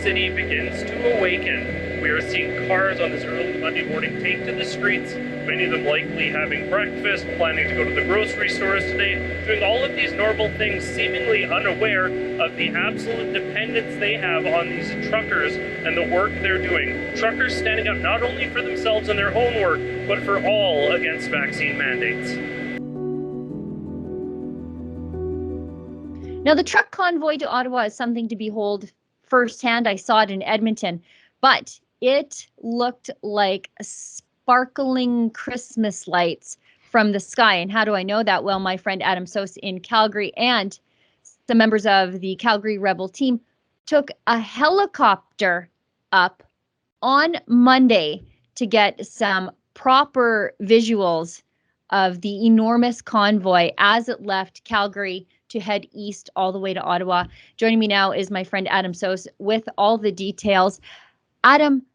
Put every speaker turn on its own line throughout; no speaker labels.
city begins to awaken. We are seeing cars on this early Monday morning take to the streets, many of them likely having breakfast, planning to go to the grocery stores today, doing all of these normal things, seemingly unaware of the absolute dependence they have on these truckers and the work they're doing. Truckers standing up not only for themselves and their own work, but for all against vaccine mandates.
Now, the truck convoy to Ottawa is something to behold firsthand. I saw it in Edmonton, but it looked like sparkling Christmas lights from the sky. And how do I know that? Well, my friend Adam Soos in Calgary and some members of the Calgary Rebel team took a helicopter up on Monday to get some proper visuals of the enormous convoy as it left Calgary to head east all the way to Ottawa. Joining me now is my friend Adam Soos with all the details. Adam,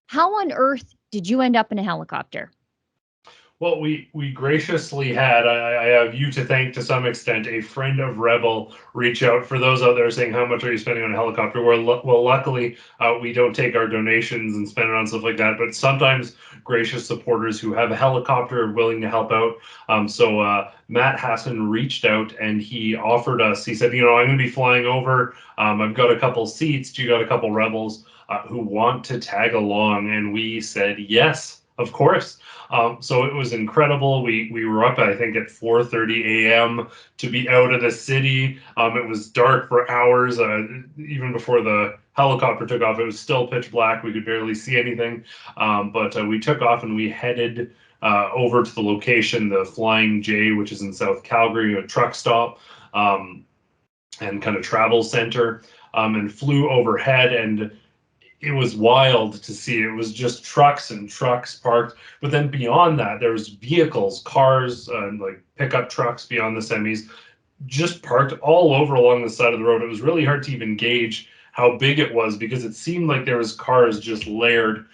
how on earth did you end up in a helicopter?
Well, we graciously had, I have you to thank to some extent, a friend of Rebel reach out. For those out there saying, how much are you spending on a helicopter? Well, luckily, we don't take our donations and spend it on stuff like that. But sometimes gracious supporters who have a helicopter are willing to help out. So Matt Hassan reached out and he offered us, he said, I'm going to be flying over. I've got a couple seats. Do you got a couple Rebels who want to tag along? And we said, yes, of course. So it was incredible. We were up, I think, at 4:30 a.m. to be out of the city. It was dark for hours. Even before the helicopter took off, it was still pitch black. We could barely see anything. But we took off and we headed over to the location, the Flying J, which is in South Calgary, a truck stop and kind of travel center, and flew overhead. And it was wild to see. It was just trucks and trucks parked. But then beyond that, there was vehicles, cars, like pickup trucks beyond the semis, just parked all over along the side of the road. It was really hard to even gauge how big it was because it seemed like there was cars just layered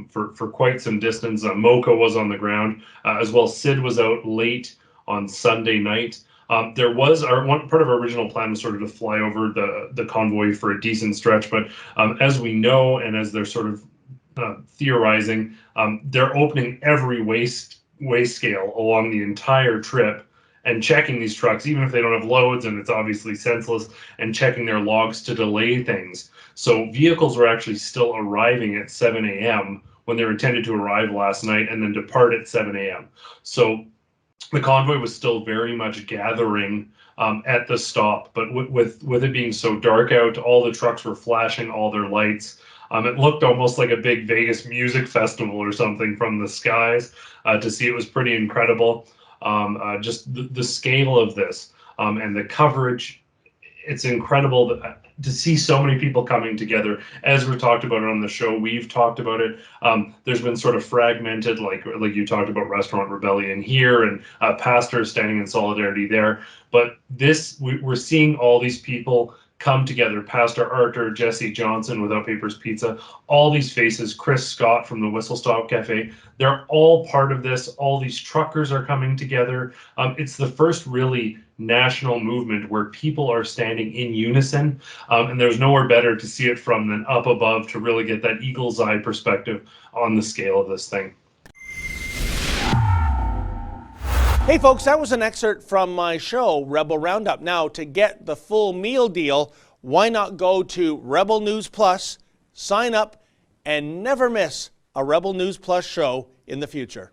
for quite some distance. Mocha was on the ground as well. Sid was out late on Sunday night. There was one part of our original plan was sort of to fly over the convoy for a decent stretch, but as we know, and as they're sort of theorizing, they're opening every weigh scale along the entire trip and checking these trucks, even if they don't have loads, and it's obviously senseless, and checking their logs to delay things. So vehicles were actually still arriving at 7 a.m. when they were intended to arrive last night and then depart at 7 a.m. So the convoy was still very much gathering at the stop, but with it being so dark out, all the trucks were flashing all their lights. It looked almost like a big Vegas music festival or something from the skies. To see it was pretty incredible. Just the scale of this and the coverage, it's incredible to see so many people coming together. As we talked about it on the show, we've talked about it. There's been sort of fragmented, like you talked about Restaurant Rebellion here and pastors standing in solidarity there. But we're seeing all these people come together. Pastor Arthur, Jesse Johnson, Without Papers Pizza, all these faces, Chris Scott from the Whistle Stop Cafe, they're all part of this. All these truckers are coming together. It's the first really national movement where people are standing in unison, and there's nowhere better to see it from than up above to really get that eagle's eye perspective on the scale of this thing.
Hey folks, that was an excerpt from my show, Rebel Roundup. Now, to get the full meal deal, why not go to Rebel News Plus, sign up, and never miss a Rebel News Plus show in the future.